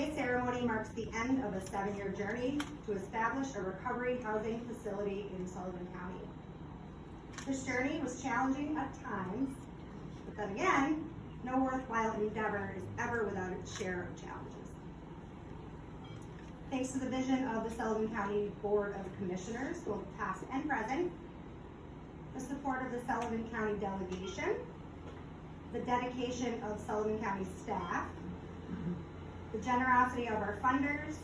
Today's ceremony marks the end of a 7-year journey to establish a recovery housing facility in Sullivan County. This journey was challenging at times, but then again, no worthwhile endeavor is ever without its share of challenges. Thanks to the vision of the Sullivan County Board of Commissioners, both past and present, the support of the Sullivan County delegation, the dedication of Sullivan County staff, the generosity of our funders,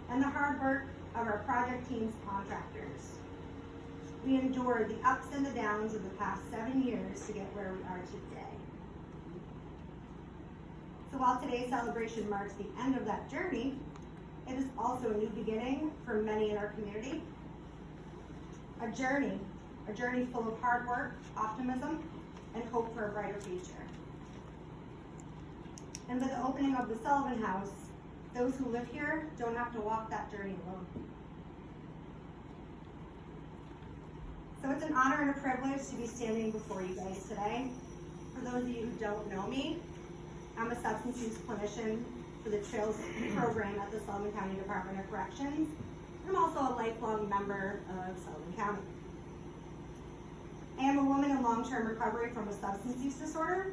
and the hard work of our project team's contractors. We endured the ups and the downs of the past 7 years to get where we are today. So while today's celebration marks the end of that journey, it is also a new beginning for many in our community. A journey full of hard work, optimism, and hope for a brighter future. And with the opening of the Sullivan House, those who live here don't have to walk that journey alone. So it's an honor and a privilege to be standing before you guys today. For those of you who don't know me, I'm a substance use clinician for the Trails program at the Sullivan County Department of Corrections. I'm also a lifelong member of Sullivan County. I am a woman in long-term recovery from a substance use disorder,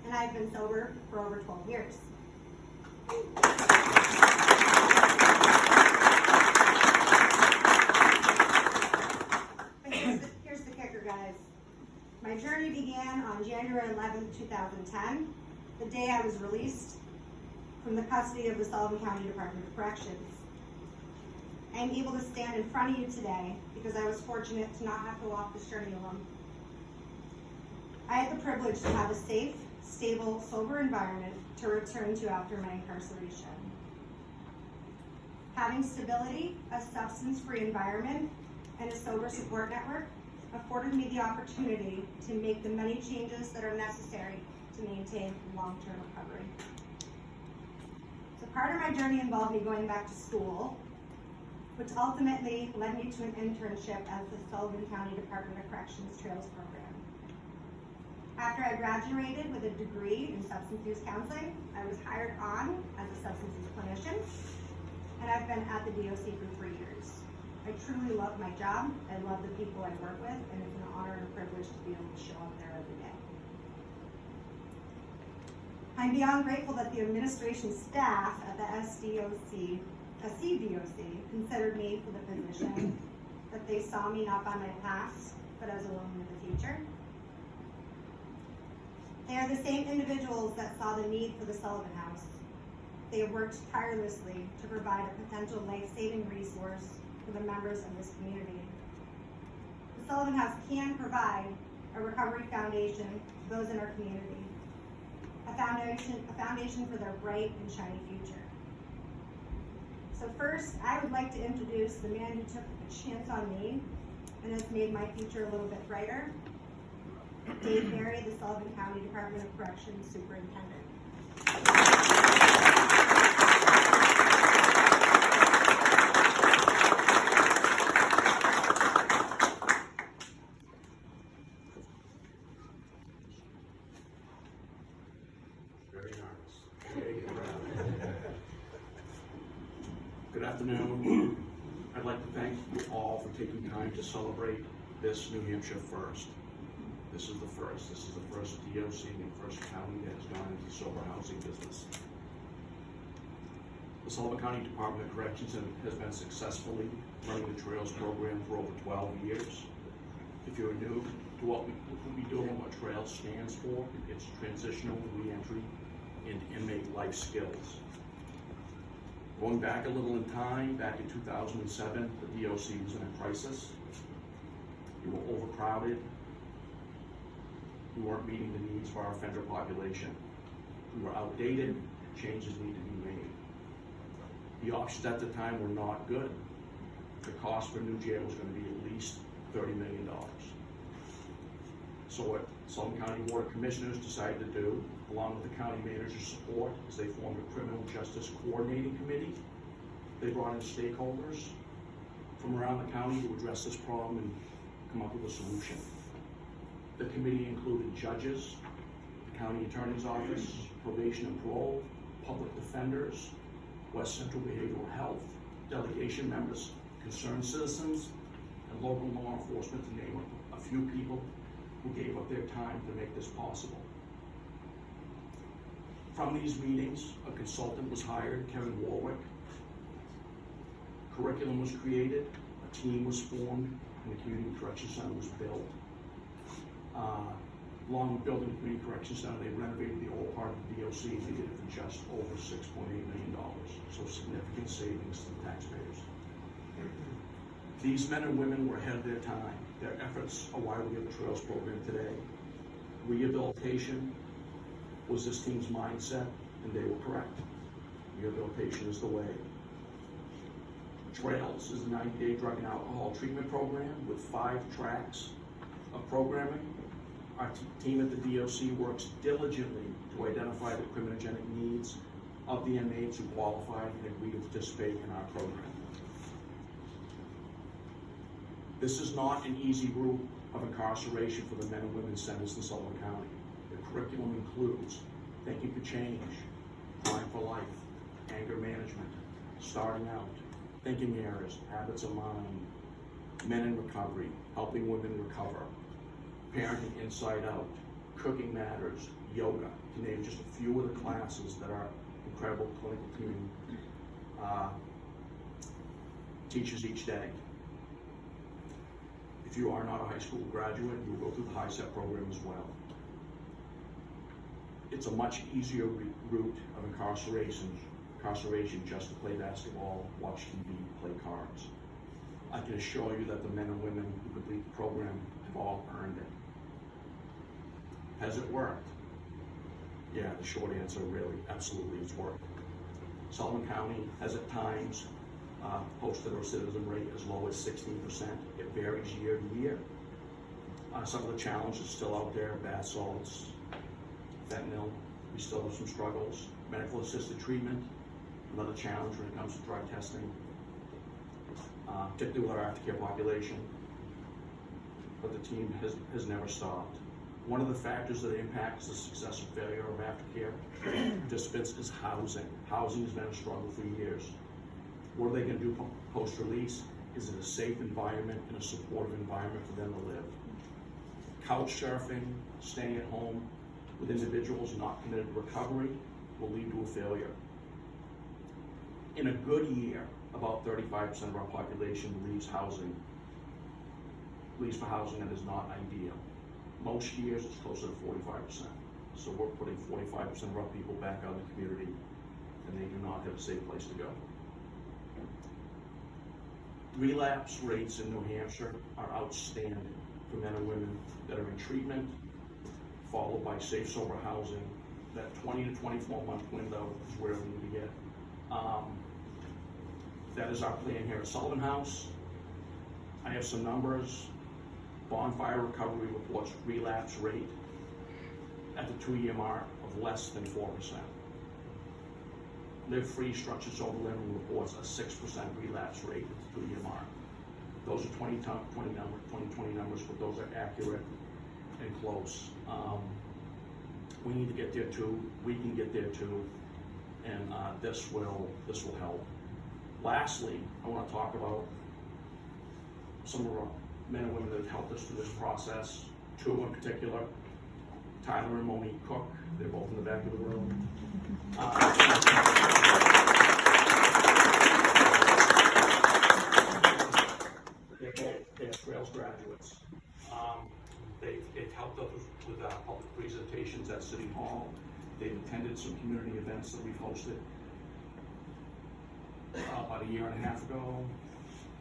and I've been sober for over 12 years. But here's the kicker, guys. My journey began on January 11th, 2010, the day I was released from the custody of the Sullivan County Department of Corrections. I am able to stand in front of you today because I was fortunate to not have to walk this journey alone. I had the privilege to have a safe, stable, sober environment to return to after my incarceration. Having stability, a substance-free environment, and a sober support network afforded me the opportunity to make the many changes that are necessary to maintain long-term recovery. So part of my journey involved me going back to school, which ultimately led me to an internship at the Sullivan County Department of Corrections Trails program. After I graduated with a degree in substance use counseling, I was hired on as a substance use clinician, and I've been at the DOC for 3 years. I truly love my job, I love the people I work with, and it's an honor and a privilege to be able to show up there every day. I'm beyond grateful that the administration staff at the SCDOC considered me for the position, that they saw me not by my past, but as a woman of the future. They are the same individuals that saw the need for the Sullivan House. They have worked tirelessly to provide a potential life-saving resource for the members of this community. The Sullivan House can provide a recovery foundation for those in our community, a foundation for their bright and shiny future. So first, I would like to introduce the man who took a chance on me and has made my future a little bit brighter, Dave Berry, the Sullivan County Department of Corrections Superintendent. Very nice. Good afternoon. I'd like to thank you all for taking time to celebrate this New Hampshire first. This is the first. This is the first DOC and first county that has gone into the sober housing business. The Sullivan County Department of Corrections has been successfully running the Trails program for over 12 years. If you're new to what we do and what Trails stands for, it's transitional reentry and inmate life skills. Going back a little in time, back in 2007, the DOC was in a crisis. We were overcrowded. We weren't meeting the needs of our offender population. We were outdated, changes needed to be made. The options at the time were not good. The cost for a new jail was going to be at least $30 million. So what Sullivan County Board of Commissioners decided to do, along with the county manager's support, is they formed a criminal justice coordinating committee. They brought in stakeholders from around the county to address this problem and come up with a solution. The committee included judges, the county attorney's office, probation and parole, public defenders, West Central Behavioral Health, delegation members, concerned citizens, and local law enforcement, to name a few people who gave up their time to make this possible. From these meetings, a consultant was hired, Kevin Warwick. Curriculum was created, a team was formed, and the Community Correction Center was built. Along with building the Community Correction Center, they renovated the old part of the DOC, and they did it for just over $6.8 million. So significant savings to the taxpayers. These men and women were ahead of their time. Their efforts are why we have a Trails program today. Rehabilitation was this team's mindset, and they were correct. Rehabilitation is the way. Trails is a 90-day drug and alcohol treatment program with 5 tracks of programming. Our team at the DOC works diligently to identify the criminogenic needs of the inmates who qualify and agree to participate in our program. This is not an easy route of incarceration for the men and women sentenced in Sullivan County. The curriculum includes thinking for change, crime for life, anger management, starting out, thinking errors, habits of mind, men in recovery, helping women recover, parenting inside out, cooking matters, yoga, to name just a few of the classes that our incredible clinical team teaches each day. If you are not a high school graduate, you will go through the HiSET program as well. It's a much easier route of incarceration just to play basketball, watch TV, play cards. I can assure you that the men and women who complete the program have all earned it. Has it worked? Yeah, the short answer really, absolutely, it's worked. Sullivan County has at times posted a recidivism rate as low as 16%. It varies year to year. Some of the challenges still out there, bath salts, fentanyl, we still have some struggles. Medical assisted treatment, another challenge when it comes to drug testing, particularly with our aftercare population. But the team has never stopped. One of the factors that impacts the success or failure of aftercare participants is housing. Housing has been a struggle for years. What are they going to do post-release? Is it a safe environment and a supportive environment for them to live? Couch surfing, staying at home with individuals not committed to recovery will lead to a failure. In a good year, about 35% of our population leaves for housing that is not ideal. Most years it's closer to 45%. So we're putting 45% of our people back out in the community, and they do not have a safe place to go. Relapse rates in New Hampshire are outstanding for men and women that are in treatment, followed by safe, sober housing. That 20 to 24 month window is where we need to get. That is our plan here at Sullivan House. I have some numbers. Bonfire Recovery reports relapse rate at the 2-year mark of less than 4%. Live Free Structured Sober Living reports a 6% relapse rate at the 2-year mark. Those are 2020 numbers, but those are accurate and close. We need to get there too. We can get there too, and this will help. Lastly, I want to talk about some of our men and women that have helped us through this process. 2 in particular, Tyler and Monique Cook. They're both in the back of the room. They're Trails graduates. They've helped us with public presentations at City Hall. They've attended some community events that we've hosted. About a year and a half ago,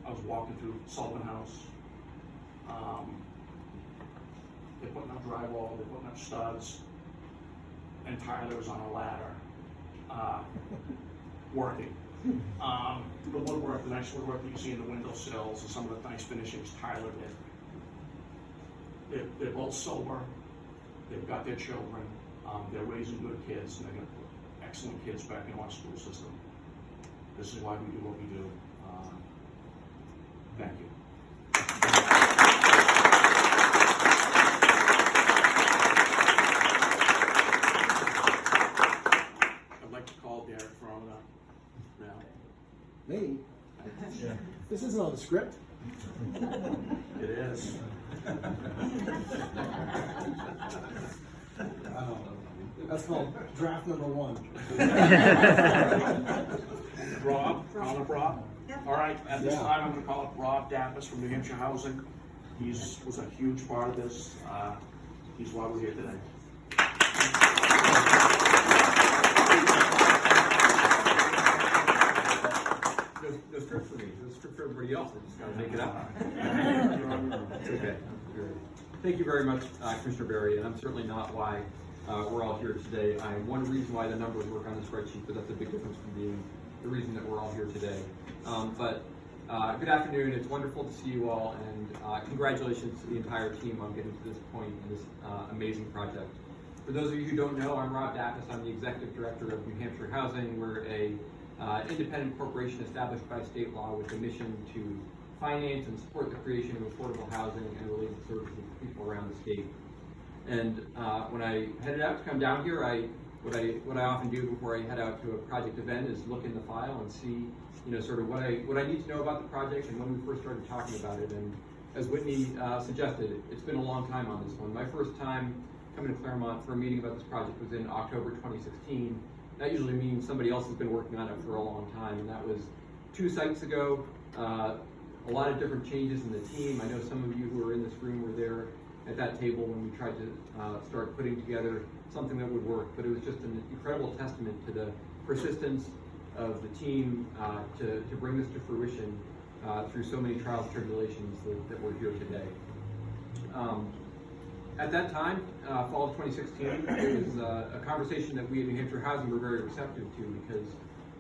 I was walking through Sullivan House. They're putting up drywall, they're putting up studs, and Tyler was on a ladder, working. The woodwork, the nice woodwork that you see in the windowsills, and some of the nice finishings Tyler did. They're both sober, they've got their children, they're raising good kids, and they're going to put excellent kids back into our school system. This is why we do what we do. Thank you. I'd like to call Derek Ferrona Now, Me? This isn't on the script. it is. That's called draft number 1. Rob, call up Rob. Yep. All right, at this Yeah. time, I'm gonna call up Rob Dappas from New Hampshire Housing. Was a huge part of this. He's why we're here today. No script for me, no script for everybody else, I just gotta make it up. It's okay. Thank you very much, Commissioner Berry, and I'm certainly not why we're all here today. I'm one reason why the numbers work on the spreadsheet, but that's a big difference from being the reason that we're all here today. Good afternoon, it's wonderful to see you all, and congratulations to the entire team on getting to this point in this amazing project. For those of you who don't know, I'm Rob Dappas, I'm the Executive Director of New Hampshire Housing. We're a independent corporation established by state law with a mission to finance and support the creation of affordable housing and related services for people around the state. And when I headed out to come down here, what I often do before I head out to a project event is look in the file and see, sort of what I need to know about the project and when we first started talking about it. And as Whitney suggested, it's been a long time on this one. My first time coming to Claremont for a meeting about this project was in October 2016. That usually means somebody else has been working on it for a long time, and that was 2 sites ago. A lot of different changes in the team. I know some of you who are in this room were there at that table when we tried to start putting together something that would work, but it was just an incredible testament to the persistence of the team to bring this to fruition through so many trials and tribulations that we're here today. At that time, fall of 2016, it was a conversation that we at New Hampshire Housing were very receptive to, because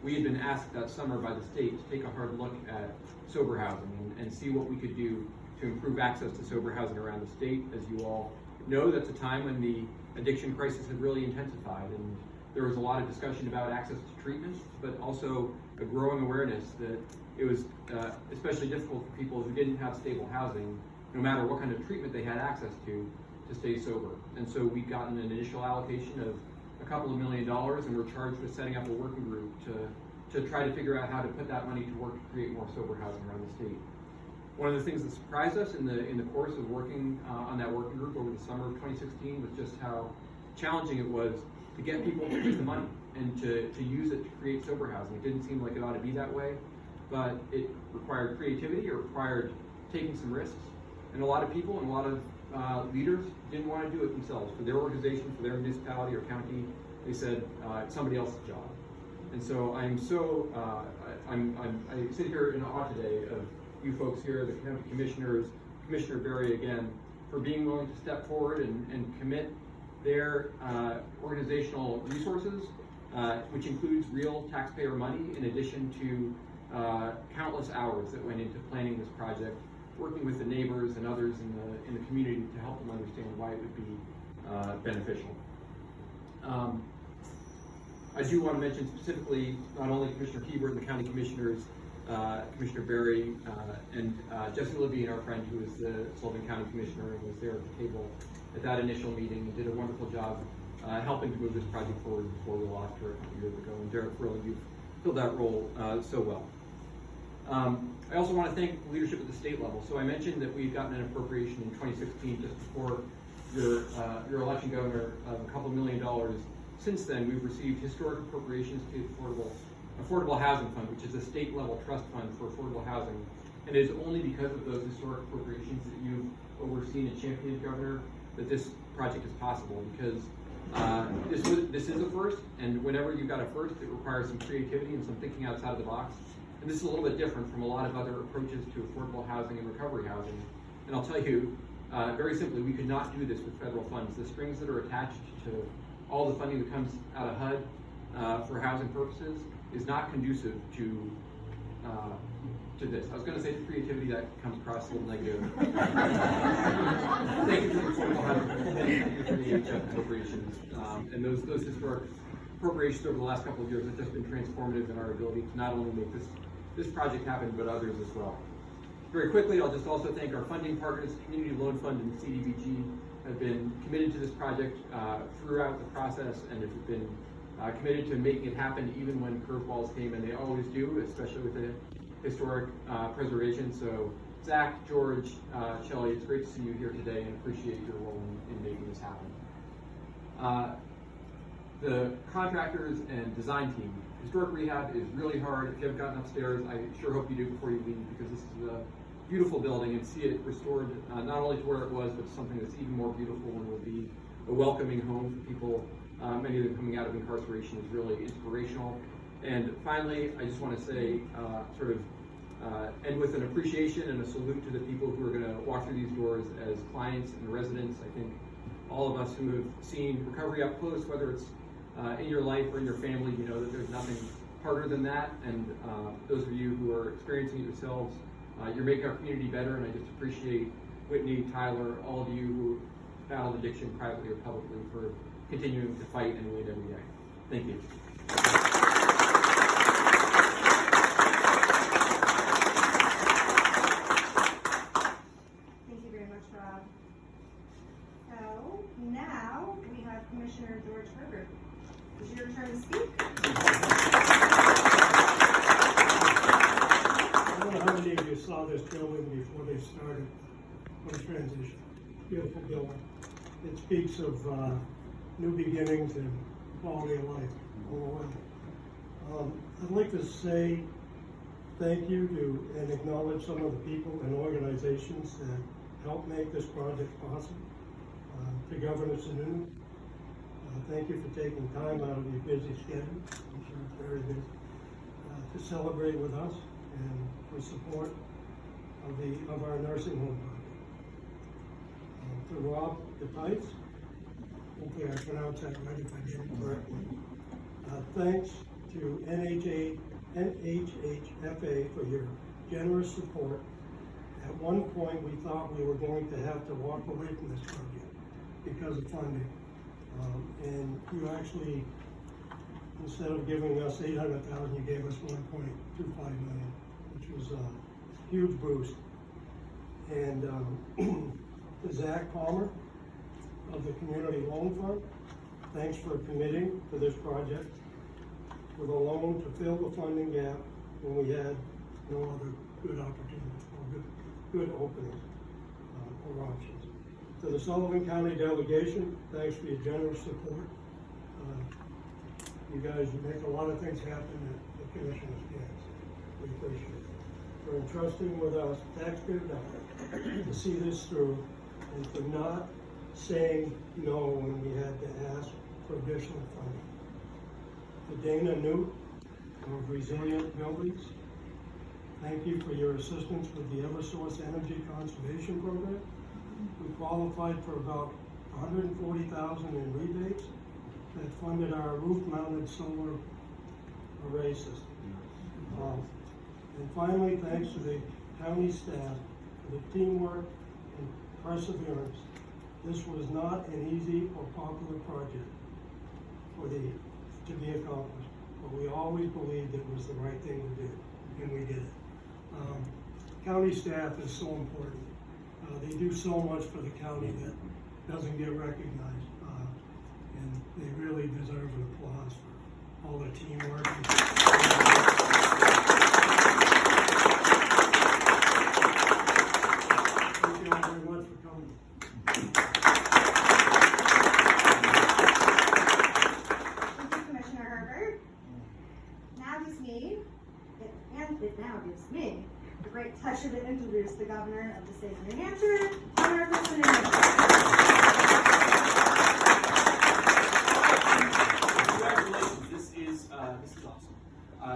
we had been asked that summer by the state to take a hard look at sober housing and see what we could do to improve access to sober housing around the state. As you all know, that's a time when the addiction crisis had really intensified, and there was a lot of discussion about access to treatments, but also a growing awareness that it was especially difficult for people who didn't have stable housing, no matter what kind of treatment they had access to stay sober. And so we'd gotten an initial allocation of a couple of $1 million, and we're charged with setting up a working group to try to figure out how to put that money to work to create more sober housing around the state. One of the things that surprised us in the course of working on that working group over the summer of 2016 was just how challenging it was to get people to use the money and to use it to create sober housing. It didn't seem like it ought to be that way, but it required creativity, it required taking some risks, and a lot of people and a lot of leaders didn't want to do it themselves. For their organization, for their municipality or county, they said it's somebody else's job. And so I sit here in awe today of you folks here, the county commissioners, Commissioner Berry again, for being willing to step forward and commit their organizational resources, which includes real taxpayer money, in addition to countless hours that went into planning this project, working with the neighbors and others in the community to help them understand why it would be beneficial. I do want to mention specifically not only Commissioner Hebert and the county commissioners, Commissioner Berry and Jesse Levine, our friend who is the Sullivan County Commissioner and was there at the table at that initial meeting and did a wonderful job helping to move this project forward before we lost her a couple years ago. And Derek Furley, you've filled that role so well. I also want to thank the leadership at the state level. So I mentioned that we've gotten an appropriation in 2016 just before your election, Governor, of a couple $1 million. Since then, we've received historic appropriations to the Affordable Housing Fund, which is a state level trust fund for affordable housing. And it is only because of those historic appropriations that you've overseen and championed, Governor, that this project is possible, because this is a first, and whenever you've got a first, it requires some creativity and some thinking outside of the box. And this is a little bit different from a lot of other approaches to affordable housing and recovery housing. And I'll tell you, very simply, we could not do this with federal funds. The strings that are attached to all the funding that comes out of HUD for housing purposes is not conducive to this. I was going to say the creativity, that comes across a little negative. Thank you for the affordable housing. Thank you for the HF appropriations. And those historic appropriations over the last couple of years have just been transformative in our ability to not only make this project happen, but others as well. Very quickly, I'll just also thank our funding partners. Community Loan Fund and CDBG have been committed to this project throughout the process, and have been committed to making it happen even when curveballs came, and they always do, especially with the historic preservation. So Zach, George, Shelley, it's great to see you here today and appreciate your role in making this happen. The contractors and design team, historic rehab is really hard. If you haven't gotten upstairs, I sure hope you do before you leave, because this is a beautiful building, and see it restored not only to where it was, but to something that's even more beautiful and will be a welcoming home for people, many of them coming out of incarceration, is really inspirational. And finally, I just want to say, end with an appreciation and a salute to the people who are going to walk through these doors as clients and residents. I think all of us who have seen recovery up close, whether it's in your life or in your family, you know that there's nothing harder than that. And those of you who are experiencing it yourselves, you're making our community better. And I just appreciate Whitney, Tyler, all of you who battled addiction privately or publicly for continuing to fight and win every day. Thank you. Thank you very much, Rob. So now we have Commissioner George Herbert. It's your turn to speak. I don't know how many of you saw this building before they started on transition. Beautiful building. It speaks of new beginnings and quality of life all the way. I'd like to say thank you to and acknowledge some of the people and organizations that helped make this project possible. To Governor Sununu, thank you for taking time out of your busy schedule. I'm sure it's very busy. To celebrate with us and for support of our nursing home project. To Rob DePice, hopefully I pronounced that right if I did it correctly. Thanks to NHHFA for your generous support. At one point, we thought we were going to have to walk away from this project because of funding. And you actually, instead of giving us $800,000, you gave us $1.25 million, which was a huge boost. And to Zach Palmer of the Community Loan Fund, thanks for committing to this project with a loan to fill the funding gap when we had no other good opportunities or good openings or options. To the Sullivan County delegation, thanks for your generous support. You guys make a lot of things happen that the commissioners can't. We appreciate it. For entrusting with us taxpayer dollars to see this through, and for not saying no when we had to ask for additional funding. To Dana Newt of Resilient Buildings, thank you for your assistance with the Eversource Energy Conservation Program. We qualified for about $140,000 in rebates that funded our roof-mounted solar array system. And finally, thanks to the county staff for the teamwork and perseverance. This was not an easy or popular project to be accomplished, but we always believed it was the right thing to do, and we did it. County staff is so important. They do so much for the county that doesn't get recognized, and they really deserve an applause for all the teamwork. Thank you all very much for coming. Thank you, Commissioner Herbert. It now gives me the great pleasure to introduce the Governor of the state of New Hampshire, Governor Chris Sununu. Congratulations! This is awesome.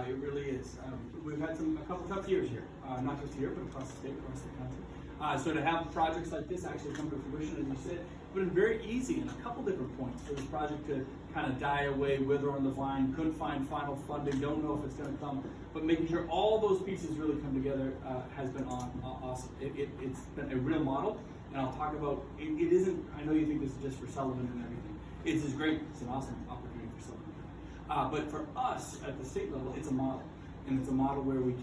It really is. We've had a couple tough years here, not just here, but across the state, across the country. So to have projects like this actually come to fruition, as you said, it's been very easy in a couple different points for this project to kind of die away, wither on the vine, couldn't find final funding, don't know if it's going to come, but making sure all those pieces really come together has been awesome. It's been a real model, and I'll talk about, it isn't, I know you think this is just for Sullivan and everything. It's great, it's an awesome opportunity for Sullivan. But for us at the state level, it's a model. And it's a model where we've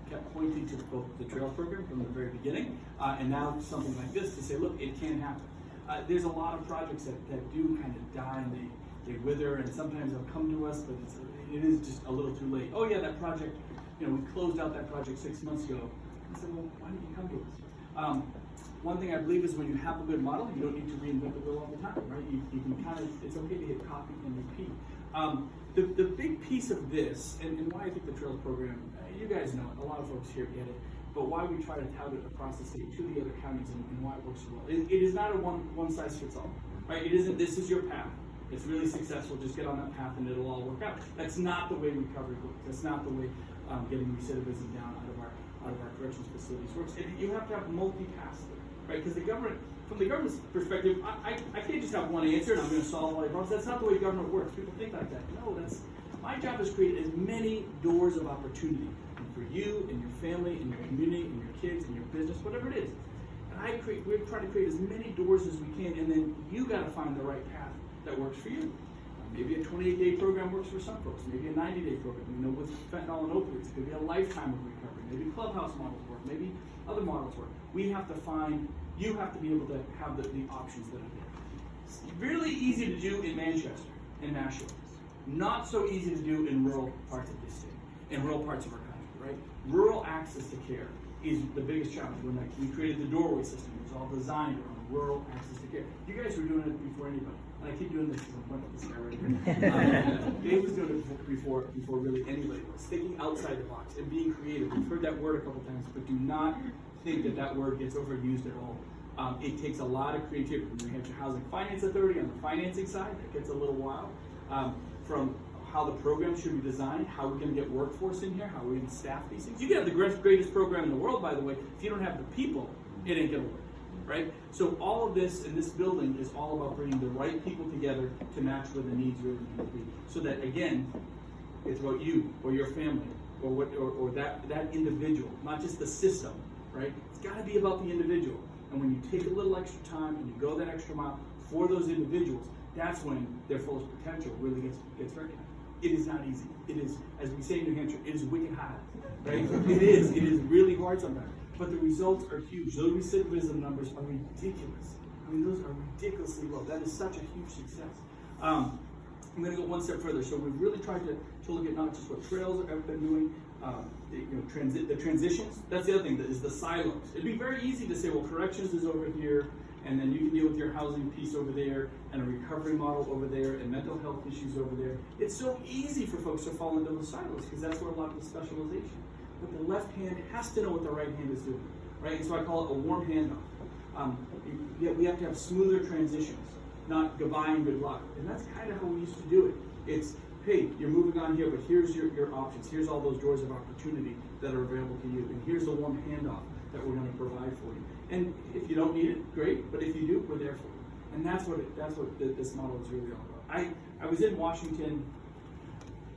kept pointing to both the trails program from the very beginning, and now something like this to say, look, it can happen. There's a lot of projects that do kind of die, and they wither, and sometimes they'll come to us, but it is just a little too late. Oh yeah, that project, we closed out that project 6 months ago. I said, well, why didn't you come to us? One thing I believe is when you have a good model, you don't need to reinvent the wheel all the time, right? You can it's okay to hit copy and repeat. The big piece of this, and why I think the Trails program, you guys know it, a lot of folks here get it, but why we try to tout it across the state to the other counties and why it works so well. It is not a one size fits all, right? It isn't, this is your path. It's really successful, just get on that path and it'll all work out. That's not the way recovery works. That's not the way getting recidivism down out of our corrections facilities works. You have to have multi-paths there, right? Because from the government's perspective, I can't just have one answer and I'm going to solve all your problems. That's not the way government works. People think like that. No, my job is to create as many doors of opportunity for you and your family and your community and your kids and your business, whatever it is. And we're trying to create as many doors as we can, and then you got to find the right path that works for you. Maybe a 28-day program works for some folks. Maybe a 90-day program. With fentanyl and opioids, it could be a lifetime of recovery. Maybe clubhouse models work. Maybe other models work. You have to be able to have the options that are there. It's really easy to do in Manchester and Nashua. Not so easy to do in rural parts of this state, in rural parts of our country, right? Rural access to care is the biggest challenge. When we created the doorway system, it was all designed around rural access to care. You guys were doing it before anybody. And I keep doing this because I'm pointing at this guy right here. Dave was doing it before really anybody was. Thinking outside the box and being creative. We've heard that word a couple times, but do not think that word gets overused at all. It takes a lot of creativity. From the New Hampshire Housing Finance Authority on the financing side, that gets a little wild. From how the program should be designed, how we're going to get workforce in here, how we're going to staff these things. You can have the greatest program in the world, by the way, if you don't have the people, it ain't going to work. Right? So all of this in this building is all about bringing the right people together to match where the needs really need to be. So that, again, it's about you or your family or that individual, not just the system, right? It's got to be about the individual. And when you take a little extra time and you go that extra mile for those individuals, that's when their fullest potential really gets recognized. It is not easy. It is, as we say in New Hampshire, it is wicked hard, right? It is really hard sometimes. But the results are huge. Those recidivism numbers are ridiculous. I mean, those are ridiculously low. That is such a huge success. I'm going to go one step further. So we've really tried to look at not just what Trails have been doing, the transitions. That's the other thing, is the silos. It'd be very easy to say, well, corrections is over here, and then you can deal with your housing piece over there, and a recovery model over there, and mental health issues over there. It's so easy for folks to fall into those silos, because that's where a lot of the specialization. But the left hand has to know what the right hand is doing, right? And so I call it a warm handoff. We have to have smoother transitions, not goodbye and good luck. And that's kind of how we used to do it. It's, hey, you're moving on here, but here's your options. Here's all those doors of opportunity that are available to you. And here's the warm handoff that we're going to provide for you. And if you don't need it, great. But if you do, we're there for you. And that's what this model is really all about. I was in Washington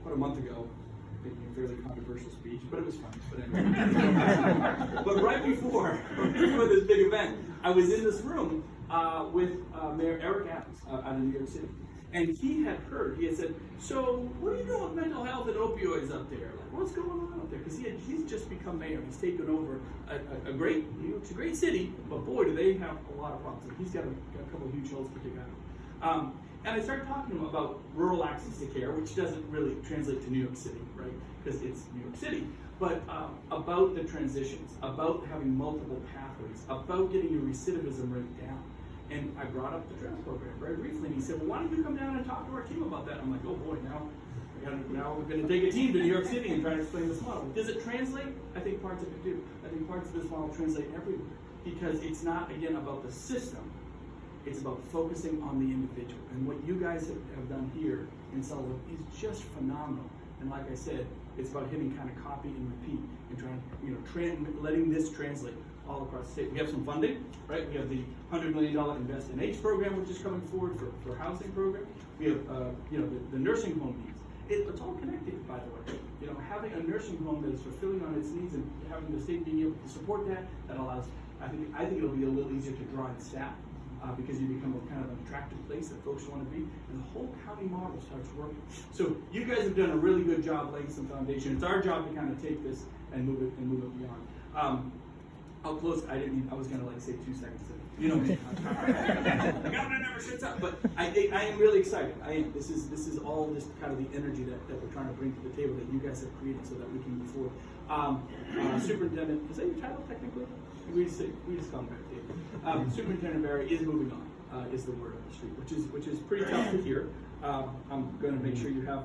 about a month ago, making a fairly controversial speech, but it was fun. But anyway. But right before this big event, I was in this room with Mayor Eric Adams out of New York City. And he had said, so what are you doing with mental health and opioids up there? Like, what's going on up there? Because he's just become mayor. He's taken over a great city, but boy, do they have a lot of problems. He's got a couple of huge holes to dig out. And I started talking to him about rural access to care, which doesn't really translate to New York City, right? Because it's New York City. But about the transitions, about having multiple pathways, about getting your recidivism rate down. And I brought up the Trails program very briefly, and he said, well, why don't you come down and talk to our team about that? I'm like, oh boy, now we're going to take a team to New York City and try to explain this model. Does it translate? I think parts of it do. I think parts of this model translate everywhere. Because it's not, again, about the system. It's about focusing on the individual. And what you guys have done here in Sullivan is just phenomenal. And like I said, it's about hitting kind of copy and repeat and trying, letting this translate all across the state. We have some funding, right? We have the $100 million Invest in H program, which is coming forward for housing program. We have, the nursing home needs. It's all connected, by the way. Having a nursing home that is fulfilling on its needs and having the state being able to support that allows, I think it'll be a little easier to draw in staff because you become a kind of an attractive place that folks want to be, and the whole county model starts working. So you guys have done a really good job laying some foundation. It's our job to kind of take this and move it beyond. I'll close. I was gonna like say 2 seconds. You know me. The governor never shuts up. But I am really excited. This is all just kind of the energy that we're trying to bring to the table that you guys have created so that we can move forward. Superintendent, is that your title technically? We just call him David. Superintendent Barry is moving on. Is the word on the street, which is pretty tough to hear. I'm going to make sure you have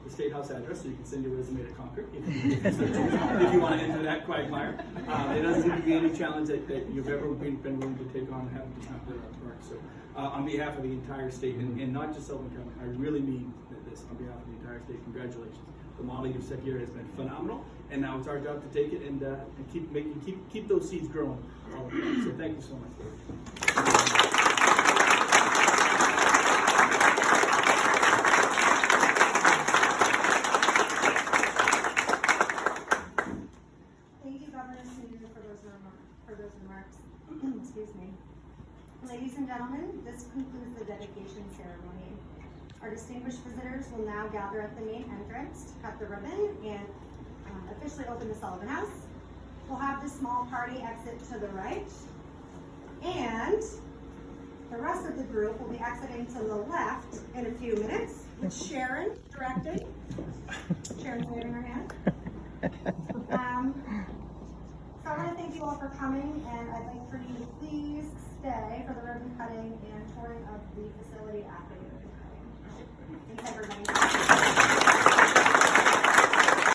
the State House address so you can send your resume to Concord if you want to enter that quagmire. It doesn't seem to be any challenge that you've ever been willing to take on and have to have to work. So on behalf of the entire state, and not just Sullivan County, I really mean this on behalf of the entire state. Congratulations. The model you've set here has been phenomenal, and now it's our job to take it and keep those seeds growing. So thank you so much. Thank you, Governor Sununu, for those remarks. Excuse me. Ladies and gentlemen, this concludes the dedication ceremony. Our distinguished visitors will now gather at the main entrance to cut the ribbon and officially open the Sullivan House. We'll have the small party exit to the right, and the rest of the group will be exiting to the left in a few minutes, with Sharon directing. Sharon's waving her hand. So I want to thank you all for coming, and I'd like for you to please stay for the ribbon cutting and touring of the facility after the ribbon cutting. Thanks, everybody.